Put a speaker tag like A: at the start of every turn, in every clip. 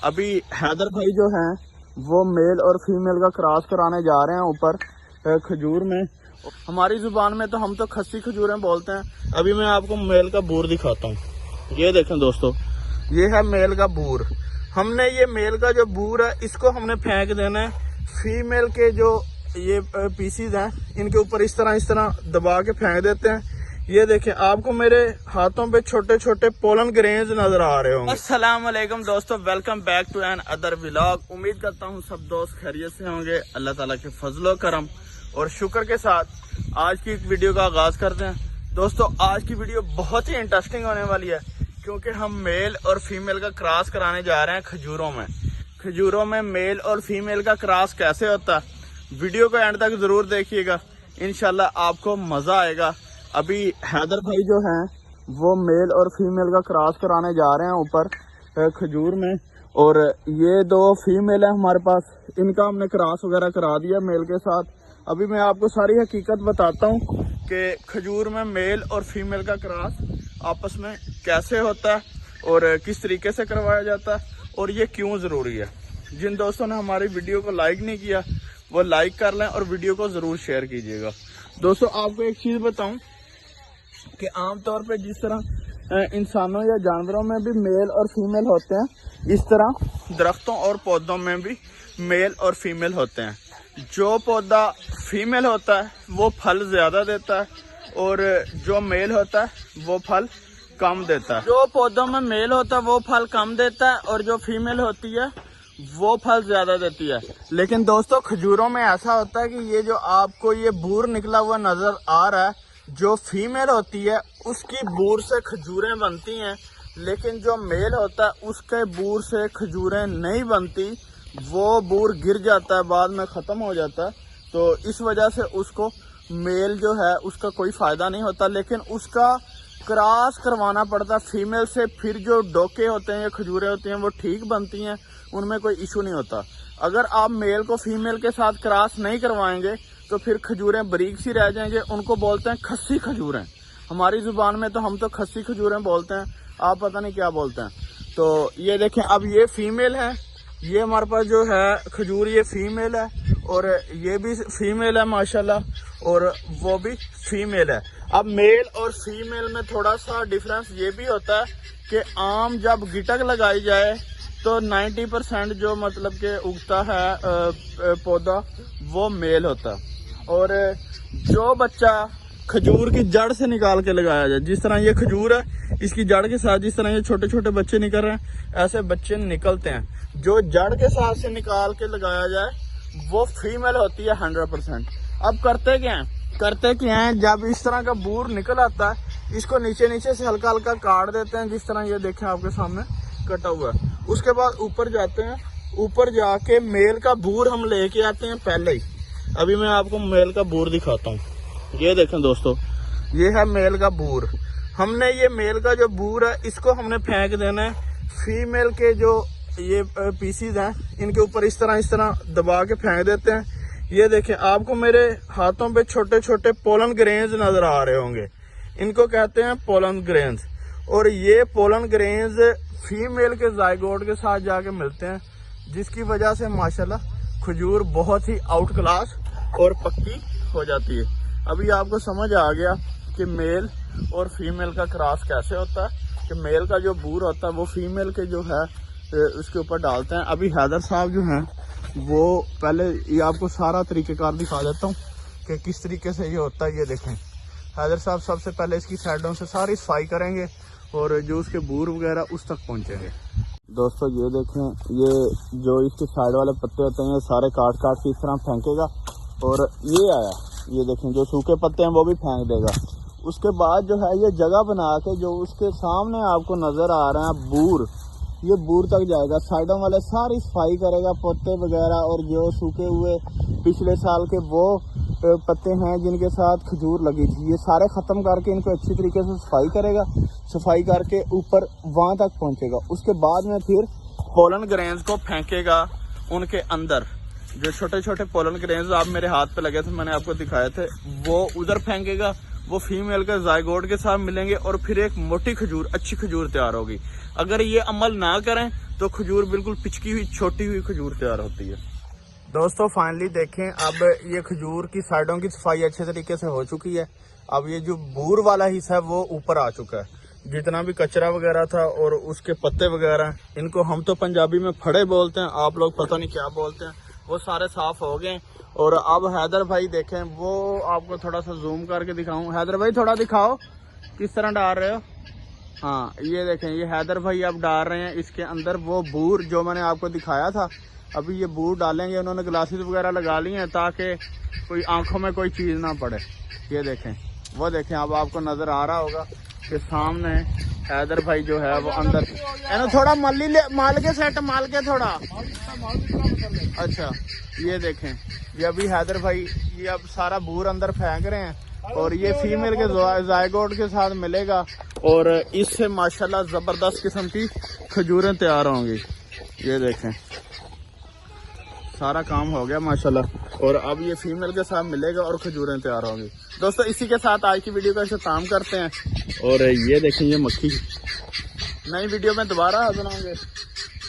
A: अभी हैदर भाई जो हैं वो मेल और फीमेल का क्रॉस कराने जा रहे हैं ऊपर खजूर में। हमारी जुबान में तो हम तो खस्सी खजूरें बोलते हैं। अभी मैं आपको मेल का बूर दिखाता हूँ। ये देखें दोस्तों, ये है मेल का बूर। हमने ये मेल का जो बूर है इसको हमने फेंक देना है। फीमेल के जो ये पीसीज हैं इनके ऊपर इस तरह दबा के फेंक देते हैं। ये देखें, आपको मेरे हाथों पे छोटे छोटे पोलन ग्रेन्स नजर आ रहे होंगे। अस्सलाम वालेकुम दोस्तों, welcome back to another vlog. उम्मीद करता हूँ सब दोस्त खैरियत से होंगे। अल्लाह ताला के फजलो करम और शुक्र के साथ आज की वीडियो का आगाज करते हैं। दोस्तों आज की वीडियो बहुत ही इंटरेस्टिंग होने वाली है क्योंकि हम मेल और फीमेल का क्रॉस कराने जा रहे हैं खजूरों में। खजूरों में मेल और फीमेल का क्रॉस कैसे होता है, वीडियो को एंड तक जरूर देखिएगा, इंशाल्लाह आपको मजा आएगा। अभी हैदर भाई जो हैं वो मेल और फीमेल का क्रॉस कराने जा रहे हैं ऊपर खजूर में, और ये दो फीमेल है हमारे पास, इनका हमने क्रॉस वगैरह करा दिया मेल के साथ। अभी मैं आपको सारी हकीकत बताता हूँ कि खजूर में मेल और फीमेल का क्रॉस आपस में कैसे होता है और किस तरीके से करवाया जाता है और ये क्यों ज़रूरी है। जिन दोस्तों ने हमारी वीडियो को लाइक नहीं किया वो लाइक कर लें और वीडियो को ज़रूर शेयर कीजिएगा। दोस्तों आपको एक चीज़ बताऊं कि आमतौर पे जिस तरह इंसानों या जानवरों में भी मेल और फीमेल होते हैं, इस तरह दरख्तों और पौधों में भी मेल और फीमेल होते हैं। जो पौधा फीमेल होता है वो फल ज़्यादा देता है और जो मेल होता है वो फल कम देता है। जो पौधों में मेल होता है वो फल कम देता है और जो फीमेल होती है वो फल ज्यादा देती है। लेकिन दोस्तों खजूरों में ऐसा होता है कि ये जो आपको ये बूर निकला हुआ नजर आ रहा है, जो फीमेल होती है उसकी बूर से खजूरें बनती हैं, लेकिन जो मेल होता है उसके बूर से खजूरें नहीं बनती। वो बूर गिर जाता है, बाद में खत्म हो जाता है। तो इस वजह से उसको मेल जो है उसका कोई फायदा नहीं होता, लेकिन उसका क्रॉस करवाना पड़ता है फीमेल से। फिर जो डोके होते हैं या खजूरें होती हैं वो ठीक बनती हैं, उनमें कोई इशू नहीं होता। अगर आप मेल को फीमेल के साथ क्रॉस नहीं करवाएंगे तो फिर खजूरें बारीक सी रह जाएंगे। उनको बोलते हैं खस्सी खजूरें। हमारी जुबान में तो हम तो खस्सी खजूरें बोलते हैं, आप पता नहीं क्या बोलते हैं। तो ये देखें, अब ये फीमेल है, ये हमारे पास जो है खजूर ये फीमेल है और ये भी फीमेल है माशाल्लाह, और वो भी फीमेल है। अब मेल और फीमेल में थोड़ा सा डिफरेंस ये भी होता है कि आम जब गिटक लगाई जाए तो 90% जो मतलब के उगता है पौधा वो मेल होता है, और जो बच्चा खजूर की जड़ से निकाल के लगाया जाए, जिस तरह ये खजूर है इसकी जड़ के साथ जिस तरह ये छोटे छोटे बच्चे निकल रहे हैं ऐसे बच्चे निकलते हैं। जो जड़ के साथ से निकाल के लगाया जाए वो फीमेल होती है 100%। अब करते क्या हैं, जब इस तरह का बूर निकल आता है इसको नीचे से हल्का हल्का काट देते हैं, जिस तरह ये देखें आपके सामने कटा हुआ है। उसके बाद ऊपर जाते हैं, ऊपर जाके मेल का बूर हम लेके आते हैं पहले ही। अभी मैं आपको मेल का बूर दिखाता हूँ। ये देखें दोस्तों, ये है मेल का बूर। हमने ये मेल का जो बूर है इसको हमने फेंक देना है। फीमेल के जो ये पीसीज हैं इनके ऊपर इस तरह दबा के फेंक देते हैं। ये देखें, आपको मेरे हाथों पे छोटे छोटे पोलन ग्रेन्स नजर आ रहे होंगे, इनको कहते हैं पोलन ग्रेन्स। और ये पोलन ग्रेन्स फीमेल के जायगोट के साथ जाके मिलते हैं, जिसकी वजह से माशाल्लाह खजूर बहुत ही आउट क्लास और पक्की हो जाती है। अभी आपको समझ आ गया कि मेल और फीमेल का क्रॉस कैसे होता है, कि मेल का जो बूर होता है वो फीमेल के जो है उसके ऊपर डालते हैं। अभी हैदर साहब जो हैं वो पहले ये आपको सारा तरीक़ेकार दिखा देता हूँ कि किस तरीके से ये होता है। ये देखें, हैदर साहब सबसे पहले इसकी साइडों से सारी सफाई करेंगे और जो उसके बूर वगैरह उस तक पहुँचेंगे। दोस्तों ये देखें, ये जो इसके साइड वाले पत्ते होते हैं ये सारे काट के इस तरह फेंकेगा, और ये आया, ये देखें जो सूखे पत्ते हैं वो भी फेंक देगा। उसके बाद जो है ये जगह बना के जो उसके सामने आपको नज़र आ रहा है बूर, ये बूर तक जाएगा, साइडों वाले सारी सफाई करेगा, पत्ते वगैरह, और जो सूखे हुए पिछले साल के वो पत्ते हैं जिनके साथ खजूर लगी थी ये सारे ख़त्म करके इनको अच्छी तरीके से सफाई करेगा। सफाई करके ऊपर वहाँ तक पहुँचेगा। उसके बाद में फिर पोलन ग्रेन्स को फेंकेगा उनके अंदर। जो छोटे छोटे पोलन ग्रेन्स आप मेरे हाथ पे लगे थे, मैंने आपको दिखाए थे, वो उधर फेंकेगा। वो फीमेल के जायगोट के साथ मिलेंगे और फिर एक मोटी खजूर, अच्छी खजूर तैयार होगी। अगर ये अमल ना करें तो खजूर बिल्कुल पिचकी हुई छोटी हुई खजूर तैयार होती है। दोस्तों फाइनली देखें, अब ये खजूर की साइडों की सफाई अच्छे तरीके से हो चुकी है। अब ये जो बूर वाला हिस्सा है वो ऊपर आ चुका है। जितना भी कचरा वगैरह था और उसके पत्ते वगैरह, इनको हम तो पंजाबी में फड़े बोलते हैं, आप लोग पता नहीं क्या बोलते हैं, वो सारे साफ हो गए। और अब हैदर भाई देखें, वो आपको थोड़ा सा जूम करके दिखाऊं। हैदर भाई थोड़ा दिखाओ किस तरह डाल रहे हो। हाँ ये देखें, ये हैदर भाई अब डाल रहे हैं इसके अंदर वो बूर जो मैंने आपको दिखाया था। अभी ये बूर डालेंगे, उन्होंने ग्लासेस वगैरह लगा ली हैं ताकि कोई आंखों में कोई चीज़ ना पड़े। ये देखें, वो देखें, अब आपको नज़र आ रहा होगा कि सामने हैदर भाई जो है वो अंदर थोड़ा माल के सेट माल के थोड़ा। अच्छा ये देखें, ये अभी हैदर भाई ये अब सारा बूर अंदर फेंक रहे हैं और ये फीमेल के जायगोट के साथ मिलेगा और इससे माशाल्लाह जबरदस्त किस्म की खजूरें तैयार होंगी। ये देखें सारा काम हो गया माशाल्लाह और अब ये फीमेल के साथ मिलेगा और खजूरें तैयार होंगी। दोस्तों इसी के साथ आज की वीडियो का इख्तिताम करते हैं और ये देखें ये मक्खी। नई वीडियो में दोबारा हाजिर होंगे,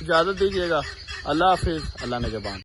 A: इजाज़त दीजिएगा। अल्लाह हाफिज़, अल्लाह निगहबान।